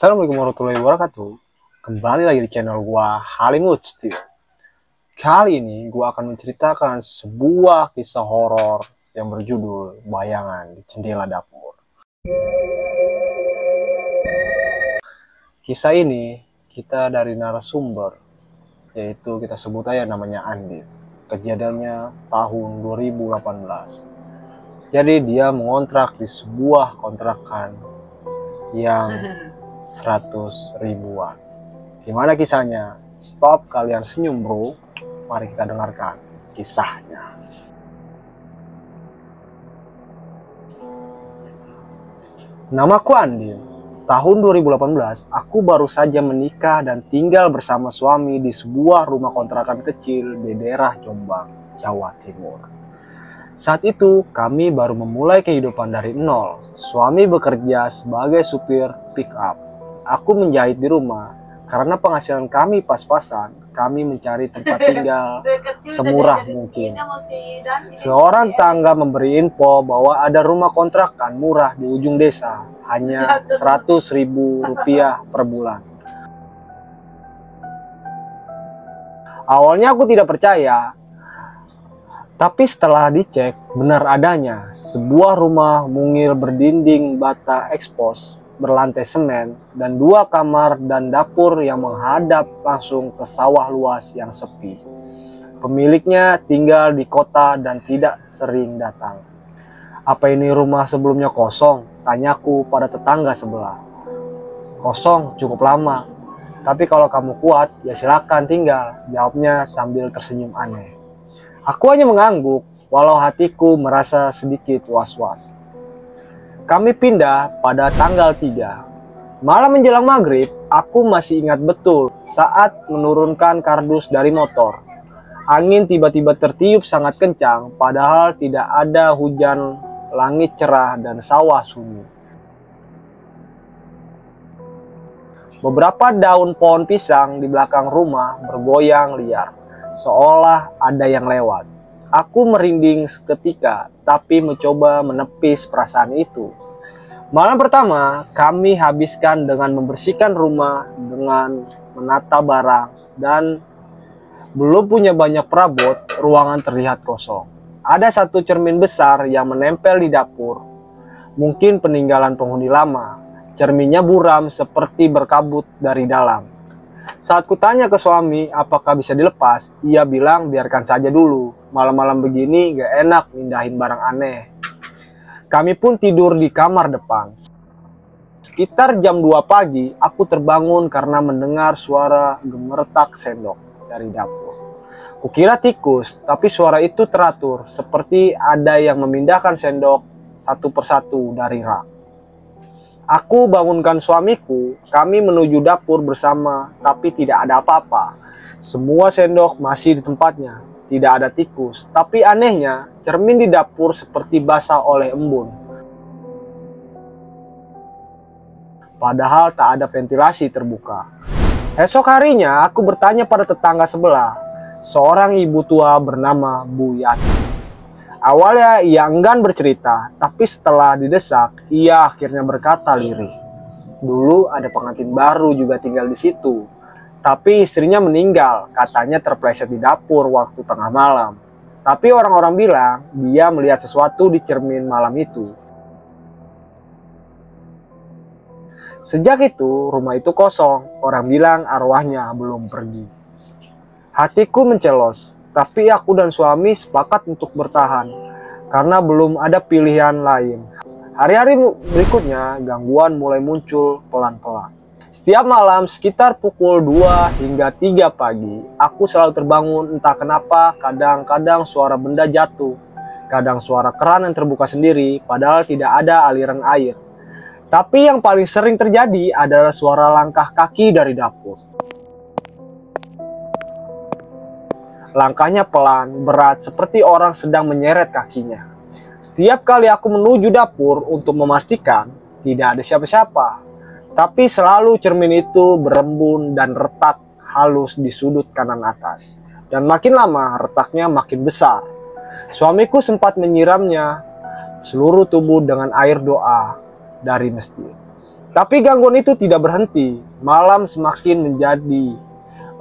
Assalamualaikum warahmatullahi wabarakatuh. Kembali lagi di channel gua Halimut Studio. Kali ini gua akan menceritakan sebuah kisah horor yang berjudul Bayangan di Jendela Dapur. Kisah ini kita dari narasumber, yaitu kita sebut aja namanya Andin. Kejadiannya tahun 2018. Jadi dia mengontrak di sebuah kontrakan yang 100 ribuan. Gimana kisahnya? Stop kalian senyum bro. Mari kita dengarkan kisahnya. Namaku Andin. Tahun 2018, aku baru saja menikah dan tinggal bersama suami di sebuah rumah kontrakan kecil di daerah Jombang, Jawa Timur. Saat itu kami baru memulai kehidupan dari nol. Suami bekerja sebagai supir pick up. Aku menjahit di rumah. Karena penghasilan kami pas-pasan, kami mencari tempat tinggal semurah mungkin. Seorang tangga memberi info bahwa ada rumah kontrakan murah di ujung desa, hanya 100.000 rupiah per bulan. Awalnya aku tidak percaya, tapi setelah dicek, benar adanya sebuah rumah mungil berdinding bata ekspos, berlantai semen, dan 2 kamar dan dapur yang menghadap langsung ke sawah luas yang sepi. Pemiliknya tinggal di kota dan tidak sering datang. Apa ini rumah sebelumnya kosong? Tanyaku pada tetangga sebelah. Kosong cukup lama, tapi kalau kamu kuat, ya silakan tinggal, jawabnya sambil tersenyum aneh. Aku hanya mengangguk, walau hatiku merasa sedikit was-was. Kami pindah pada tanggal 3. Malam menjelang maghrib, aku masih ingat betul saat menurunkan kardus dari motor. Angin tiba-tiba tertiup sangat kencang, padahal tidak ada hujan, langit cerah dan sawah sunyi. Beberapa daun pohon pisang di belakang rumah bergoyang liar, seolah ada yang lewat. Aku merinding seketika, tapi mencoba menepis perasaan itu. Malam pertama, kami habiskan dengan membersihkan rumah, dengan menata barang, dan belum punya banyak perabot, ruangan terlihat kosong. Ada satu cermin besar yang menempel di dapur, mungkin peninggalan penghuni lama. Cerminnya buram seperti berkabut dari dalam. Saat kutanya ke suami apakah bisa dilepas, ia bilang biarkan saja dulu. Malam-malam begini gak enak mindahin barang aneh. Kami pun tidur di kamar depan. Sekitar jam 2 pagi, aku terbangun karena mendengar suara gemeretak sendok dari dapur. Kukira tikus, tapi suara itu teratur, seperti ada yang memindahkan sendok satu persatu dari rak. Aku bangunkan suamiku, kami menuju dapur bersama, tapi tidak ada apa-apa. Semua sendok masih di tempatnya, tidak ada tikus. Tapi anehnya, cermin di dapur seperti basah oleh embun. Padahal tak ada ventilasi terbuka. Esok harinya, aku bertanya pada tetangga sebelah, seorang ibu tua bernama Bu Yati. Awalnya ia enggan bercerita, tapi setelah didesak, ia akhirnya berkata lirih. Dulu ada pengantin baru juga tinggal di situ, tapi istrinya meninggal, katanya terpleset di dapur waktu tengah malam. Tapi orang-orang bilang dia melihat sesuatu di cermin malam itu. Sejak itu, rumah itu kosong, orang bilang arwahnya belum pergi. Hatiku mencelos. Tapi aku dan suami sepakat untuk bertahan, karena belum ada pilihan lain. Hari-hari berikutnya, gangguan mulai muncul pelan-pelan. Setiap malam sekitar pukul 2 hingga 3 pagi, aku selalu terbangun entah kenapa, kadang-kadang suara benda jatuh, kadang suara keran yang terbuka sendiri, padahal tidak ada aliran air. Tapi yang paling sering terjadi adalah suara langkah kaki dari dapur. Langkahnya pelan, berat, seperti orang sedang menyeret kakinya. Setiap kali aku menuju dapur untuk memastikan tidak ada siapa-siapa, tapi selalu cermin itu berembun dan retak halus di sudut kanan atas. Dan makin lama retaknya makin besar. Suamiku sempat menyiramnya seluruh tubuh dengan air doa dari masjid. Tapi gangguan itu tidak berhenti. Malam semakin menjadi.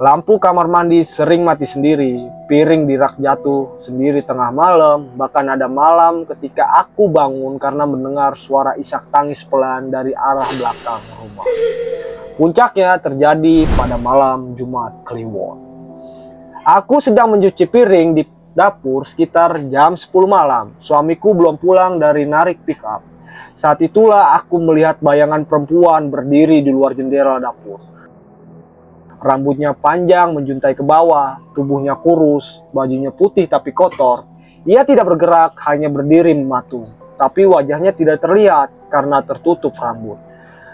Lampu kamar mandi sering mati sendiri. Piring di rak jatuh sendiri tengah malam. Bahkan ada malam ketika aku bangun karena mendengar suara isak tangis pelan dari arah belakang rumah. Puncaknya terjadi pada malam Jumat Kliwon. Aku sedang mencuci piring di dapur sekitar jam 10 malam. Suamiku belum pulang dari narik pickup. Saat itulah aku melihat bayangan perempuan berdiri di luar jendela dapur. Rambutnya panjang menjuntai ke bawah, tubuhnya kurus, bajunya putih tapi kotor. Ia tidak bergerak, hanya berdiri mematung. Tapi wajahnya tidak terlihat karena tertutup rambut.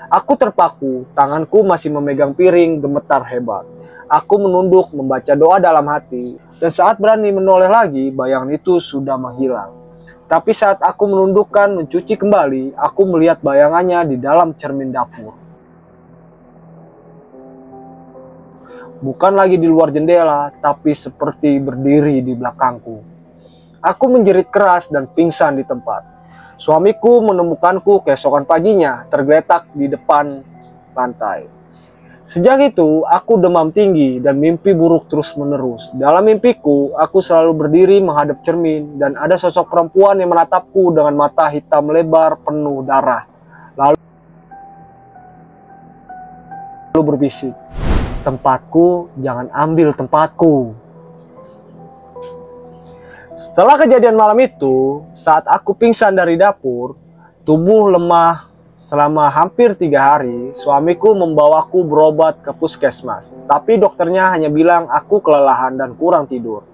Aku terpaku, tanganku masih memegang piring, gemetar hebat. Aku menunduk membaca doa dalam hati. Dan saat berani menoleh lagi, bayangan itu sudah menghilang. Tapi saat aku menundukkan mencuci kembali, aku melihat bayangannya di dalam cermin dapur. Bukan lagi di luar jendela, tapi seperti berdiri di belakangku. Aku menjerit keras dan pingsan di tempat. Suamiku menemukanku keesokan paginya, tergeletak di depan lantai. Sejak itu, aku demam tinggi dan mimpi buruk terus-menerus. Dalam mimpiku, aku selalu berdiri menghadap cermin dan ada sosok perempuan yang menatapku dengan mata hitam lebar penuh darah. Lalu berbisik, "Tempatku, jangan ambil tempatku." Setelah kejadian malam itu, saat aku pingsan dari dapur, tubuh lemah selama hampir 3 hari, suamiku membawaku berobat ke puskesmas. Tapi dokternya hanya bilang aku kelelahan dan kurang tidur.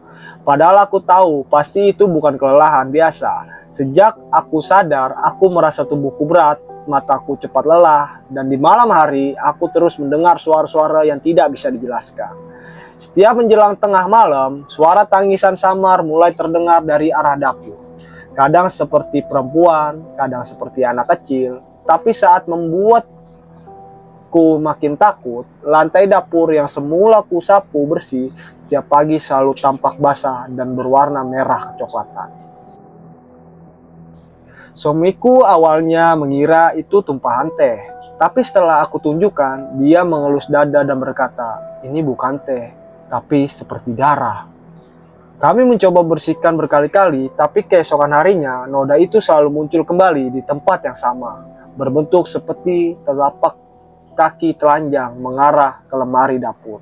Padahal aku tahu pasti itu bukan kelelahan biasa. Sejak aku sadar, aku merasa tubuhku berat, mataku cepat lelah, dan di malam hari aku terus mendengar suara-suara yang tidak bisa dijelaskan. Setiap menjelang tengah malam, suara tangisan samar mulai terdengar dari arah dapur. Kadang seperti perempuan, kadang seperti anak kecil. Tapi saat membuatku makin takut, lantai dapur yang semula ku sapu bersih setiap pagi selalu tampak basah dan berwarna merah kecoklatan. Suamiku awalnya mengira itu tumpahan teh, tapi setelah aku tunjukkan, dia mengelus dada dan berkata, "Ini bukan teh, tapi seperti darah." Kami mencoba bersihkan berkali-kali, tapi keesokan harinya, noda itu selalu muncul kembali di tempat yang sama, berbentuk seperti telapak kaki telanjang mengarah ke lemari dapur.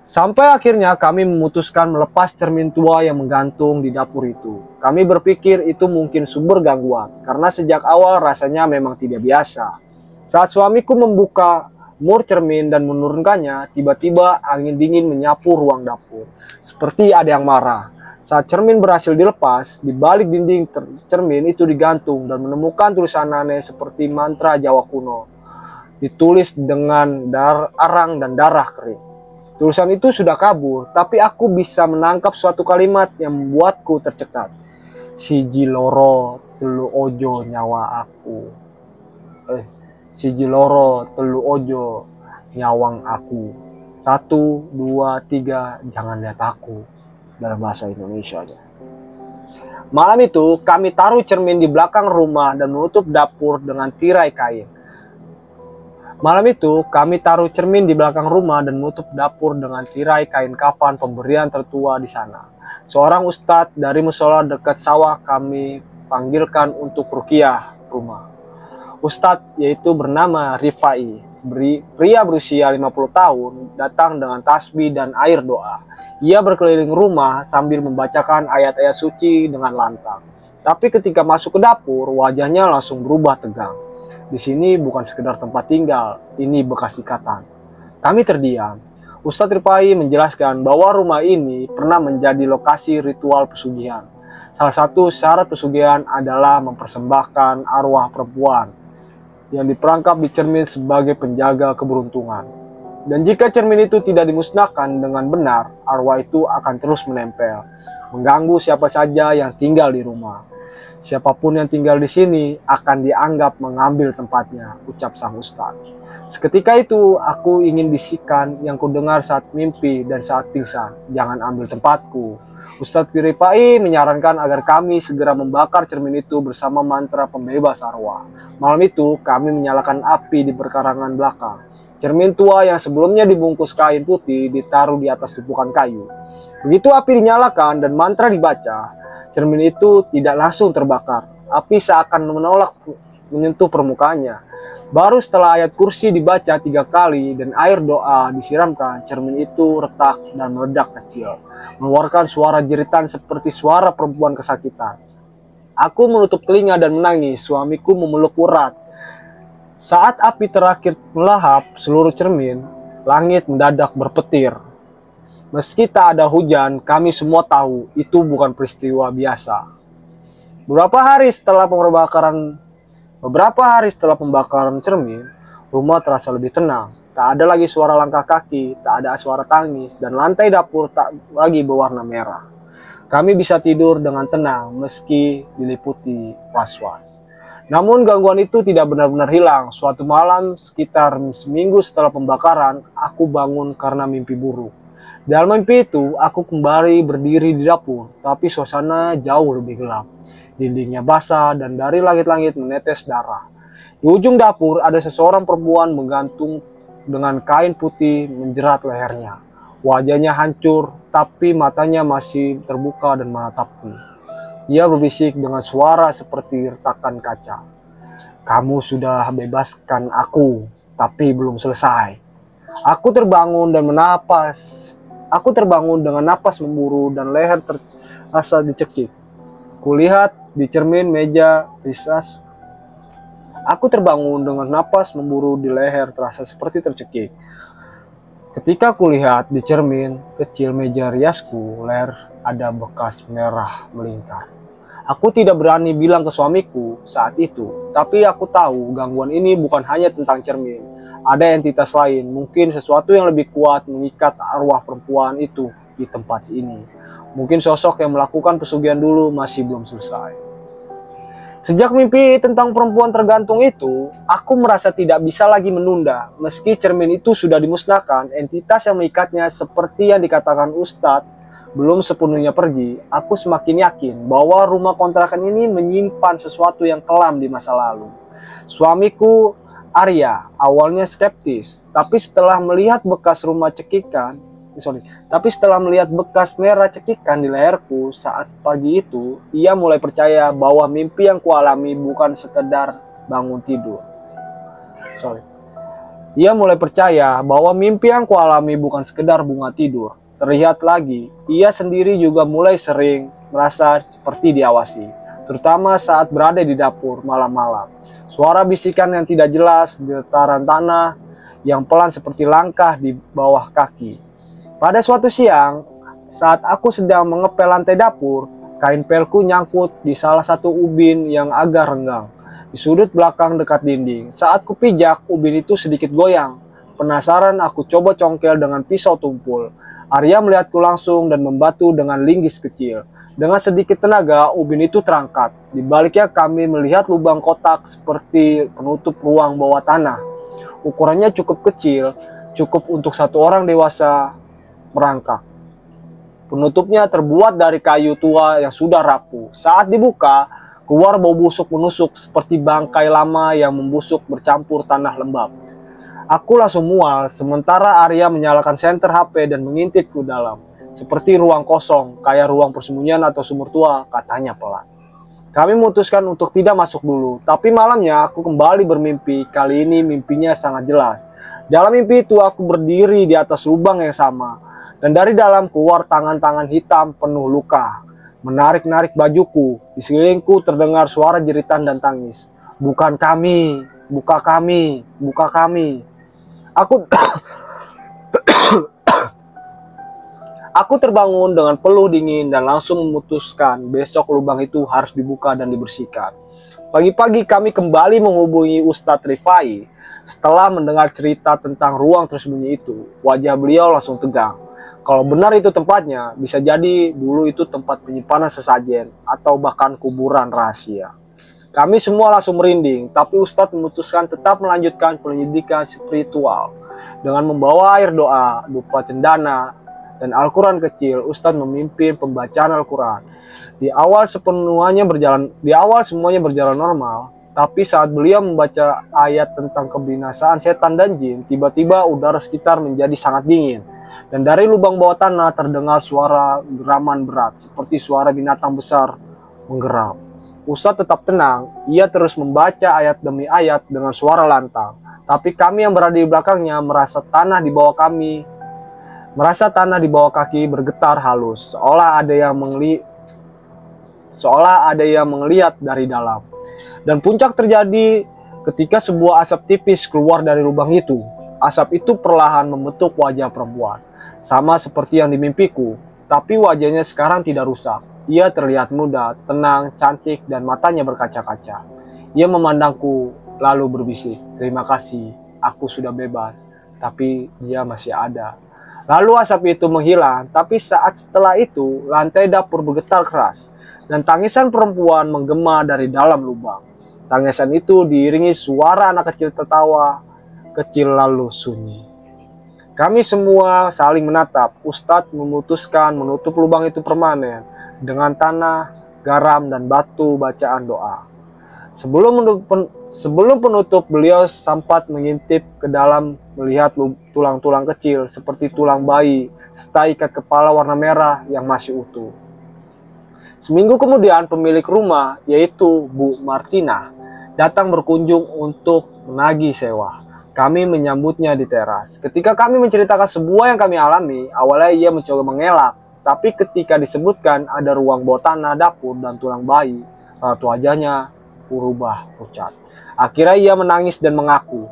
Sampai akhirnya kami memutuskan melepas cermin tua yang menggantung di dapur itu. Kami berpikir itu mungkin sumber gangguan, karena sejak awal rasanya memang tidak biasa. Saat suamiku membuka mur cermin dan menurunkannya, tiba-tiba angin dingin menyapu ruang dapur. Seperti ada yang marah. Saat cermin berhasil dilepas, di balik dinding cermin itu digantung dan menemukan tulisan aneh seperti mantra Jawa kuno. Ditulis dengan arang dan darah kering. Tulisan itu sudah kabur, tapi aku bisa menangkap suatu kalimat yang membuatku tercekat. "Siji loro telu ojo nyawa aku." "Siji loro telu ojo nyawang aku." 1, 2, 3, jangan lihat aku. Dalam bahasa Indonesia aja. Malam itu kami taruh cermin di belakang rumah dan menutup dapur dengan tirai kain. Kafan pemberian tertua di sana. Seorang ustadz dari musola dekat sawah kami panggilkan untuk ruqyah rumah. Ustadz yaitu bernama Rifai, pria berusia 50 tahun, datang dengan tasbih dan air doa. Ia berkeliling rumah sambil membacakan ayat-ayat suci dengan lantang. Tapi ketika masuk ke dapur, wajahnya langsung berubah tegang. Di sini bukan sekedar tempat tinggal, ini bekas ikatan. Kami terdiam. Ustadz Rifai menjelaskan bahwa rumah ini pernah menjadi lokasi ritual pesugihan. Salah satu syarat pesugihan adalah mempersembahkan arwah perempuan yang diperangkap di cermin sebagai penjaga keberuntungan. Dan jika cermin itu tidak dimusnahkan dengan benar, arwah itu akan terus menempel, mengganggu siapa saja yang tinggal di rumah. Siapapun yang tinggal di sini akan dianggap mengambil tempatnya, ucap sang ustadz. Seketika itu aku ingin bisikan yang kudengar saat mimpi dan saat pingsan, "Jangan ambil tempatku." Ustadz Piripai menyarankan agar kami segera membakar cermin itu bersama mantra pembebas arwah. Malam itu kami menyalakan api di perkarangan belakang. Cermin tua yang sebelumnya dibungkus kain putih ditaruh di atas tumpukan kayu. Begitu api dinyalakan dan mantra dibaca, cermin itu tidak langsung terbakar. Api seakan menolak menyentuh permukaannya. Baru setelah ayat kursi dibaca 3 kali dan air doa disiramkan, cermin itu retak dan meledak kecil, mengeluarkan suara jeritan seperti suara perempuan kesakitan. Aku menutup telinga dan menangis. Suamiku memeluk erat. Saat api terakhir melahap seluruh cermin, langit mendadak berpetir. Meski tak ada hujan, kami semua tahu itu bukan peristiwa biasa. Beberapa hari setelah pembakaran cermin, rumah terasa lebih tenang. Tak ada lagi suara langkah kaki, tak ada suara tangis, dan lantai dapur tak lagi berwarna merah. Kami bisa tidur dengan tenang meski diliputi was-was. Namun gangguan itu tidak benar-benar hilang. Suatu malam sekitar seminggu setelah pembakaran, aku bangun karena mimpi buruk. Dalam mimpi itu, aku kembali berdiri di dapur, tapi suasana jauh lebih gelap. Dindingnya basah dan dari langit-langit menetes darah. Di ujung dapur ada seseorang perempuan menggantung dengan kain putih menjerat lehernya. Wajahnya hancur, tapi matanya masih terbuka dan menatapku. Ia berbisik dengan suara seperti retakan kaca. "Kamu sudah bebaskan aku, tapi belum selesai." Aku terbangun dengan napas memburu dan leher terasa dicekik. Kulihat di cermin meja risas. Aku terbangun dengan napas memburu di leher terasa seperti tercekik. Ketika kulihat di cermin kecil meja riasku, leher ada bekas merah melingkar. Aku tidak berani bilang ke suamiku saat itu, tapi aku tahu gangguan ini bukan hanya tentang cermin. Ada entitas lain, mungkin sesuatu yang lebih kuat mengikat arwah perempuan itu di tempat ini. Mungkin sosok yang melakukan pesugihan dulu masih belum selesai. Sejak mimpi tentang perempuan tergantung itu, aku merasa tidak bisa lagi menunda. Meski cermin itu sudah dimusnahkan, entitas yang mengikatnya seperti yang dikatakan Ustadz belum sepenuhnya pergi. Aku semakin yakin bahwa rumah kontrakan ini menyimpan sesuatu yang kelam di masa lalu. Suamiku, Arya, awalnya skeptis, tapi setelah melihat bekas merah cekikan di leherku saat pagi itu, ia mulai percaya bahwa mimpi yang kualami bukan sekedar bangun tidur. Ia mulai percaya bahwa mimpi yang kualami bukan sekedar bunga tidur. Terlihat lagi, ia sendiri juga mulai sering merasa seperti diawasi, terutama saat berada di dapur malam-malam. Suara bisikan yang tidak jelas, getaran tanah yang pelan seperti langkah di bawah kaki. Pada suatu siang, saat aku sedang mengepel lantai dapur, kain pelku nyangkut di salah satu ubin yang agak renggang di sudut belakang dekat dinding. Saat kupijak, ubin itu sedikit goyang. Penasaran, aku coba congkel dengan pisau tumpul. Arya melihatku langsung dan membantu dengan linggis kecil. Dengan sedikit tenaga, ubin itu terangkat. Di baliknya kami melihat lubang kotak seperti penutup ruang bawah tanah. Ukurannya cukup kecil, cukup untuk satu orang dewasa merangkak. Penutupnya terbuat dari kayu tua yang sudah rapuh. Saat dibuka, keluar bau busuk menusuk seperti bangkai lama yang membusuk bercampur tanah lembab. Aku langsung mual, sementara Arya menyalakan senter HP dan mengintip ke dalam. Seperti ruang kosong, kayak ruang persembunyian atau sumur tua, katanya pelan. Kami memutuskan untuk tidak masuk dulu, tapi malamnya aku kembali bermimpi. Kali ini mimpinya sangat jelas. Dalam mimpi itu aku berdiri di atas lubang yang sama, dan dari dalam keluar tangan-tangan hitam penuh luka, menarik-narik bajuku. Di sekelilingku terdengar suara jeritan dan tangis. "Bukan kami, buka kami, buka kami." Aku terbangun dengan peluh dingin dan langsung memutuskan besok lubang itu harus dibuka dan dibersihkan. Pagi-pagi kami kembali menghubungi Ustadz Rifai. Setelah mendengar cerita tentang ruang tersembunyi itu, wajah beliau langsung tegang. Kalau benar itu tempatnya, bisa jadi dulu itu tempat penyimpanan sesajen atau bahkan kuburan rahasia. Kami semua langsung merinding, tapi Ustadz memutuskan tetap melanjutkan penyelidikan spiritual dengan membawa air doa, dupa cendana, dan Al-Quran kecil. Ustadz memimpin pembacaan Al-Quran. Di awal semuanya berjalan normal, tapi saat beliau membaca ayat tentang kebinasaan setan dan jin, tiba-tiba udara sekitar menjadi sangat dingin. Dan dari lubang bawah tanah terdengar suara geraman berat, seperti suara binatang besar menggeram. Ustadz tetap tenang, ia terus membaca ayat demi ayat dengan suara lantang. Tapi kami yang berada di belakangnya merasa tanah di bawah kaki bergetar halus, seolah ada yang melihat dari dalam. Dan puncak terjadi ketika sebuah asap tipis keluar dari lubang itu. Asap itu perlahan membentuk wajah perempuan, sama seperti yang dimimpiku, tapi wajahnya sekarang tidak rusak. Ia terlihat muda, tenang, cantik, dan matanya berkaca-kaca. Ia memandangku, lalu berbisik, "Terima kasih, aku sudah bebas." Tapi dia masih ada. Lalu asap itu menghilang, tapi saat setelah itu, lantai dapur bergetar keras, dan tangisan perempuan menggema dari dalam lubang. Tangisan itu diiringi suara anak kecil tertawa kecil lalu sunyi. Kami semua saling menatap. Ustadz memutuskan menutup lubang itu permanen dengan tanah, garam, dan batu bacaan doa. Sebelum penutup, beliau sempat mengintip ke dalam melihat tulang-tulang kecil seperti tulang bayi serta ikat kepala warna merah yang masih utuh. Seminggu kemudian pemilik rumah, yaitu Bu Martina, datang berkunjung untuk menagih sewa. Kami menyambutnya di teras. Ketika kami menceritakan semua yang kami alami, awalnya ia mencoba mengelak. Tapi ketika disebutkan ada ruang bawah tanah, dapur, dan tulang bayi, raut wajahnya berubah pucat. Akhirnya ia menangis dan mengaku,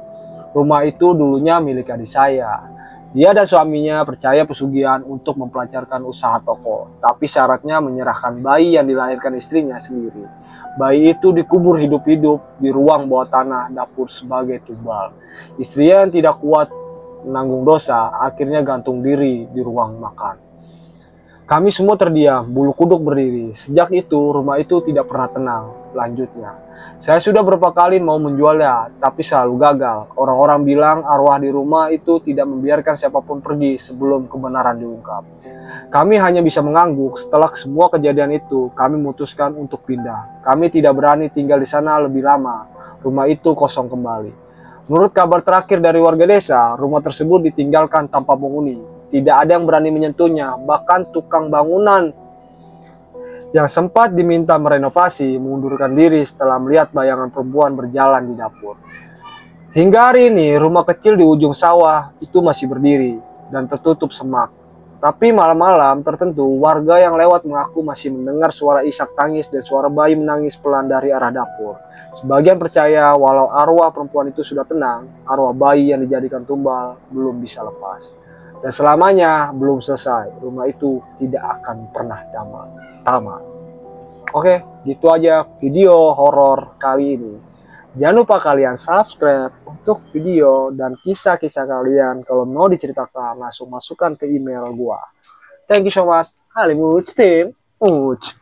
rumah itu dulunya milik adik saya. Dia dan suaminya percaya pesugihan untuk mempelancarkan usaha toko, tapi syaratnya menyerahkan bayi yang dilahirkan istrinya sendiri. Bayi itu dikubur hidup-hidup di ruang bawah tanah dapur sebagai tumbal. Istrinya yang tidak kuat menanggung dosa, akhirnya gantung diri di ruang makan. Kami semua terdiam, bulu kuduk berdiri. Sejak itu, rumah itu tidak pernah tenang. Lanjutnya, saya sudah beberapa kali mau menjualnya, tapi selalu gagal. Orang-orang bilang arwah di rumah itu tidak membiarkan siapapun pergi sebelum kebenaran diungkap. Kami hanya bisa mengangguk. Setelah semua kejadian itu, kami memutuskan untuk pindah. Kami tidak berani tinggal di sana lebih lama. Rumah itu kosong kembali. Menurut kabar terakhir dari warga desa, rumah tersebut ditinggalkan tanpa penghuni. Tidak ada yang berani menyentuhnya, bahkan tukang bangunan yang sempat diminta merenovasi mengundurkan diri setelah melihat bayangan perempuan berjalan di dapur. Hingga hari ini, rumah kecil di ujung sawah itu masih berdiri dan tertutup semak. Tapi malam-malam tertentu, warga yang lewat mengaku masih mendengar suara isak tangis dan suara bayi menangis pelan dari arah dapur. Sebagian percaya walau arwah perempuan itu sudah tenang, arwah bayi yang dijadikan tumbal belum bisa lepas. Dan selamanya belum selesai, rumah itu tidak akan pernah tamat. Oke, gitu aja video horor kali ini. Jangan lupa kalian subscribe untuk video dan kisah-kisah kalian. Kalau mau diceritakan, langsung masukkan ke email gua. Thank you so much. Halimuts team. Uch.